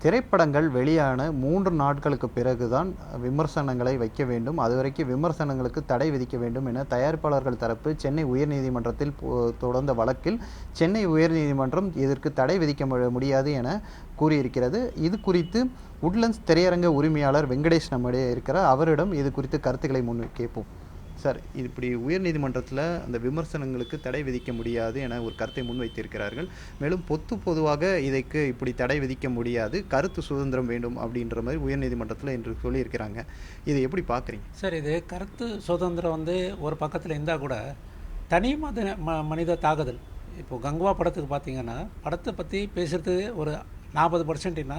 திரைப்படங்கள் வெளியான 3 நாட்களுக்கு பிறகுதான் விமர்சனங்களை வைக்க வேண்டும். அதுவரைக்கும் விமர்சனங்களுக்கு தடை விதிக்க வேண்டும் என தயாரிப்பாளர்கள் தரப்பு சென்னை உயர்நீதிமன்றத்தில் தொடர்ந்த வழக்கில் சென்னை உயர்நீதிமன்றம் இதற்கு தடை விதிக்க முடியாது என கூறியிருக்கிறது. இது குறித்து உட்லண்ட்ஸ் திரையரங்க உரிமையாளர் வெங்கடேஷ் நம்மிடையே இருக்கிறார். அவரிடம் இது குறித்து கருத்துக்களை முன் கேட்போம். சார், இப்படி உயர்நீதிமன்றத்தில் அந்த விமர்சனங்களுக்கு தடை விதிக்க முடியாது என ஒரு கருத்தை முன்வைத்திருக்கிறார்கள். மேலும் பொதுவாக இதற்கு இப்படி தடை விதிக்க முடியாது, கருத்து சுதந்திரம் வேண்டும் அப்படின்ற மாதிரி உயர்நீதிமன்றத்தில் என்று சொல்லியிருக்கிறாங்க. இதை எப்படி பார்க்குறீங்க சார்? இது கருத்து சுதந்திரம் ஒரு பக்கத்தில் இருந்தால் கூட தனி மனித தாக்குதல். இப்போது கங்குவா படத்துக்கு பார்த்தீங்கன்னா, படத்தை பற்றி பேசுகிறது ஒரு 40%னா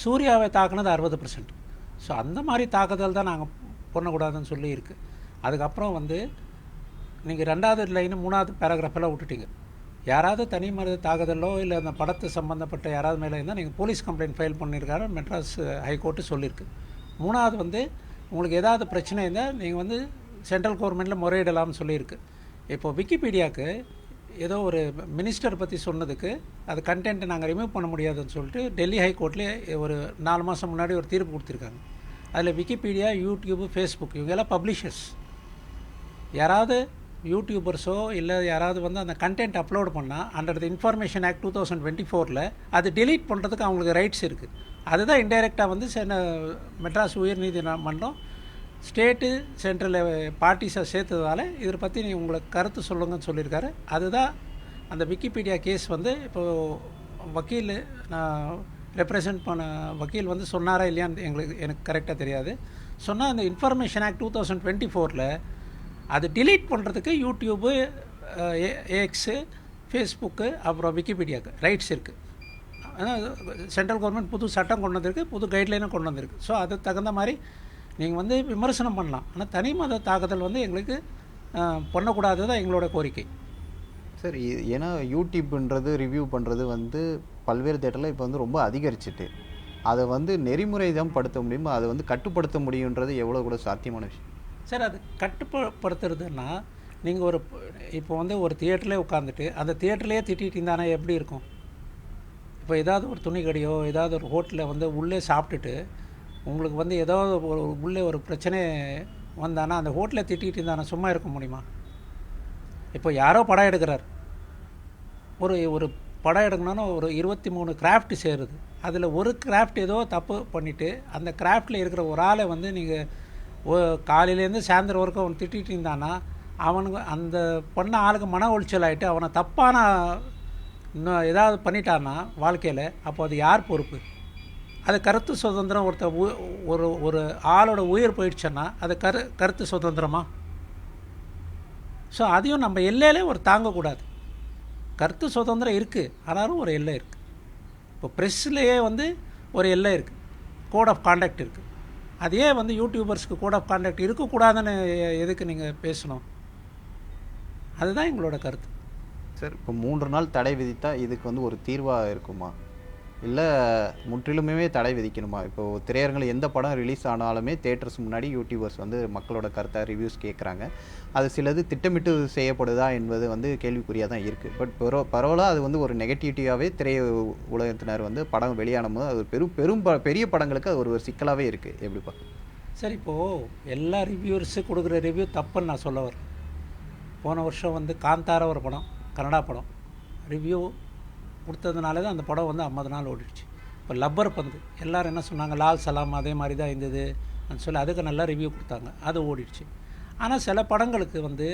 சூர்யாவை தாக்குனது 60%. ஸோ அந்த மாதிரி தாக்குதல் தான் நாங்கள் பண்ணக்கூடாதுன்னு சொல்லி இருக்குது. அதுக்கப்புறம் நீங்கள் 2வது லைனு 3வது பேராகிராஃபெல்லாம் விட்டுட்டீங்க. யாராவது தனி மனித தாக்குதலோ இல்லை அந்த படத்து சம்மந்தப்பட்ட யாராவது மேலே இருந்தால் நீங்கள் போலீஸ் கம்ப்ளைண்ட் ஃபைல் பண்ணியிருக்காரு மெட்ராஸ் ஹைகோர்ட்டு சொல்லியிருக்கு. 3வது உங்களுக்கு ஏதாவது பிரச்சனை இருந்தால் நீங்கள் சென்ட்ரல் கவர்மெண்ட்டில் முறையிடலாம்னு சொல்லியிருக்கு. இப்போது விக்கிபீடியாவுக்கு ஏதோ ஒரு மினிஸ்டர் பற்றி சொன்னதுக்கு அது கண்டென்ட்டை நாங்கள் ரிமூவ் பண்ண முடியாதுன்னு சொல்லிட்டு டெல்லி ஹைகோர்ட்லேயே ஒரு 4 மாதம் முன்னாடி ஒரு தீர்ப்பு கொடுத்துருக்காங்க. அதில் விக்கிபீடியா, யூடியூப், ஃபேஸ்புக் இவங்கெல்லாம் பப்ளிஷர்ஸ். யாராவது யூடியூபர்ஸோ இல்லை யாராவது அந்த கண்டென்ட் அப்லோட் பண்ணால் அண்டர் த இன்ஃபர்மேஷன் ஆக்ட் 2024 அது டிலீட் பண்ணுறதுக்கு அவங்களுக்கு ரைட்ஸ் இருக்குது. அதுதான் இன்டைரக்டாக மெட்ராஸ் உயர்நீதிமன்றம் ஸ்டேட்டு சென்ட்ரல் பார்ட்டிஸை சேர்த்ததால் இதை பற்றி நீங்கள் உங்களுக்கு கருத்து சொல்லுங்கன்னு சொல்லியிருக்காரு. அதுதான் அந்த விக்கிபீடியா கேஸ் இப்போது வக்கீல் நான் ரெப்ரசன்ட் பண்ண வக்கீல் சொன்னாரா இல்லையான்னு எனக்கு கரெக்டாக தெரியாது. சொன்னால் அந்த இன்ஃபர்மேஷன் ஆக்ட் 2024 அது டிலீட் பண்ணுறதுக்கு யூடியூப்பு, எக்ஸு, ஃபேஸ்புக்கு, அப்புறம் விக்கிபீடியாவுக்கு ரைட்ஸ் இருக்குது. ஆனால் சென்ட்ரல் கவர்மெண்ட் புது சட்டம் கொண்டு வந்திருக்கு, புது கைட்லைனும் கொண்டு வந்திருக்கு. ஸோ அதுக்கு தகுந்த மாதிரி நீங்கள் விமர்சனம் பண்ணலாம். ஆனால் தனி மத தாக்குதல் எங்களுக்கு பண்ணக்கூடாது தான் எங்களோட கோரிக்கை. சார், ஏன்னா யூடியூப்ன்றது ரிவ்யூ பண்ணுறது பல்வேறு தேட்டரில் இப்போ ரொம்ப அதிகரிச்சுட்டு அதை நெறிமுறை தான் படுத்த முடியுமா, அதை கட்டுப்படுத்த முடியுன்றது எவ்வளோ கூட சாத்தியமான விஷயம் சார்? அது கட்டுப்படுத்துறதுன்னா நீங்கள் இப்போ ஒரு தியேட்டர்லேயே உட்காந்துட்டு அந்த தியேட்டர்லேயே திட்டிகிட்டு இருந்தானா எப்படி இருக்கும்? இப்போ ஏதாவது ஒரு துணி கடையோ ஏதாவது ஒரு ஹோட்டலில் உள்ளே சாப்பிட்டுட்டு உங்களுக்கு ஏதாவது உள்ளே ஒரு பிரச்சனை வந்தானா அந்த ஹோட்டலில் திட்டிகிட்டு இருந்தானா சும்மா இருக்க முடியுமா? இப்போ யாரோ படம் எடுக்கிறார், ஒரு படம் எடுக்கணும்னா ஒரு 23 கிராஃப்ட் சேருது. அதில் ஒரு கிராஃப்ட் ஏதோ தப்பு பண்ணிவிட்டு அந்த கிராஃப்டில் இருக்கிற ஒரு ஆளை நீங்கள் காலையிலேருந்து சாயந்தரம் வரைக்கும் அவன் திட்டிகிட்டு இருந்தானா அவனுக்கு அந்த பண்ண ஆளுக்கு மன உளைச்சல் ஆகிட்டு அவனை தப்பான இன்னும் ஏதாவது பண்ணிட்டான்னா வாழ்க்கையில், அப்போ அது யார் பொறுப்பு? அது கருத்து சுதந்திரம். ஒரு ஆளோட உயிர் போயிடுச்சுன்னா அது கருத்து சுதந்திரமா? ஸோ அதையும் நம்ம எல்லையிலே தாங்கக்கூடாது. கருத்து சுதந்திரம் இருக்குது, ஆனாலும் ஒரு எல்லை இருக்குது. இப்போ ப்ரெஸ்லேயே ஒரு எல்லை இருக்குது, கோட் ஆஃப் கான்டக்ட் இருக்குது. அதே யூடியூபர்ஸ்க்கு கோட் ஆஃப் கான்டக்ட் இருக்கக்கூடாதுன்னு எதுக்கு நீங்கள் பேசணும்? அதுதான் எங்களோட கருத்து. சார், இப்போ 3 நாள் தடை விதித்தா இதுக்கு ஒரு தீர்வாக இருக்குமா, இல்லை முற்றிலுமே தடை விதிக்கணுமா? இப்போது திரையரங்கில் எந்த படம் ரிலீஸ் ஆனாலுமே தேட்டர்ஸ் முன்னாடி யூடியூபர்ஸ் மக்களோட கருத்தை ரிவ்யூஸ் கேட்குறாங்க. அது சிலது திட்டமிட்டு செய்யப்படுதா என்பது கேள்விக்குறியாக தான் இருக்குது. பட் பரவலாக அது ஒரு நெகட்டிவிட்டியாகவே திரை உலகத்தினர் படம் வெளியானும் போது அது பெரிய படங்களுக்கு அது ஒரு சிக்கலாகவே இருக்குது. எப்படி பார்க்க? சார், இப்போது எல்லா ரிவ்யூவர்ஸு கொடுக்குற ரிவ்யூ தப்புன்னு நான் சொல்ல வரேன். போன வருஷம் காந்தார ஒரு படம், கன்னடா படம், ரிவ்யூ கொடுத்ததுனால தான் அந்த படம் 50 நாள் ஓடிடுச்சு. இப்போ லப்பர் பந்து எல்லோரும் என்ன சொன்னாங்க, லால் சலாம் அதே மாதிரி தான் இருந்தது சொல்லி அதுக்கு நல்லா ரிவ்யூ கொடுத்தாங்க, அது ஓடிடுச்சு. ஆனால் சில படங்களுக்கு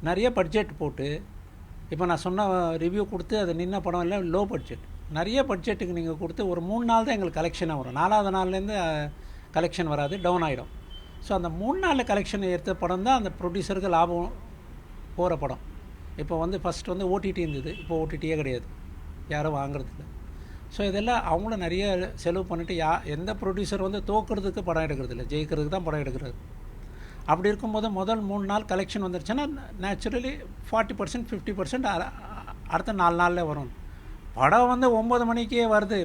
நிறைய பட்ஜெட் போட்டு, இப்போ நான் சொன்ன ரிவ்யூ கொடுத்து அது நின்ன படம் இல்லை, லோ பட்ஜெட். நிறைய பட்ஜெட்டுக்கு நீங்கள் கொடுத்து ஒரு 3 நாள் தான் எங்களுக்கு கலெக்ஷனாக வரும். 4வது நாள்லேருந்து கலெக்ஷன் வராது, டவுன் ஆகிடும். ஸோ அந்த 3 நாளில் கலெக்ஷன் எடுத்த படம் தான் அந்த ப்ரொடியூசருக்கு லாபம் போகிற படம். இப்போ ஃபஸ்ட் ஓடிடி இருந்தது, இப்போ ஓடிடியே கிடையாது, யாரும் வாங்குறதில்ல. ஸோ இதெல்லாம் அவங்களும் நிறைய செலவு பண்ணிவிட்டு எந்த ப்ரொடியூசர் தோக்கிறதுக்கு படம் எடுக்கிறதில்ல, ஜெயிக்கிறதுக்கு தான் படம் எடுக்கிறது. அப்படி இருக்கும்போது முதல் 3 நாள் கலெக்ஷன் வந்துருச்சுன்னா நேச்சுரலி 40% 50% அடுத்த 4 நாளில் வரும். படம் 9 மணிக்கே வருது,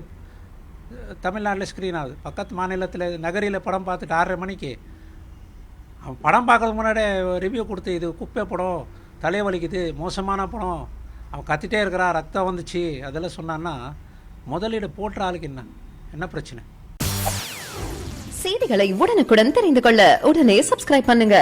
தமிழ்நாட்டில் ஸ்க்ரீன் ஆகுது. பக்கத்து மாநிலத்தில் நகரில் படம் பார்த்துட்டு 6:30 மணிக்கு அவன் படம் பார்க்கறதுக்கு முன்னாடி ரிவ்யூ கொடுத்து இது குப்பை படம், தலைவலிக்குது, மோசமான படம், அவன் கத்திட்டே இருக்கிறா, ரத்தம் வந்துச்சு, அதெல்லாம் சொன்னான்னா முதலீடு போட்டுற ஆளுக்கு என்ன? என்ன பிரச்சனை? செய்திகளை உடனுக்குடன் தெரிந்து கொள்ள உடனே சப்ஸ்கிரைப் பண்ணுங்க.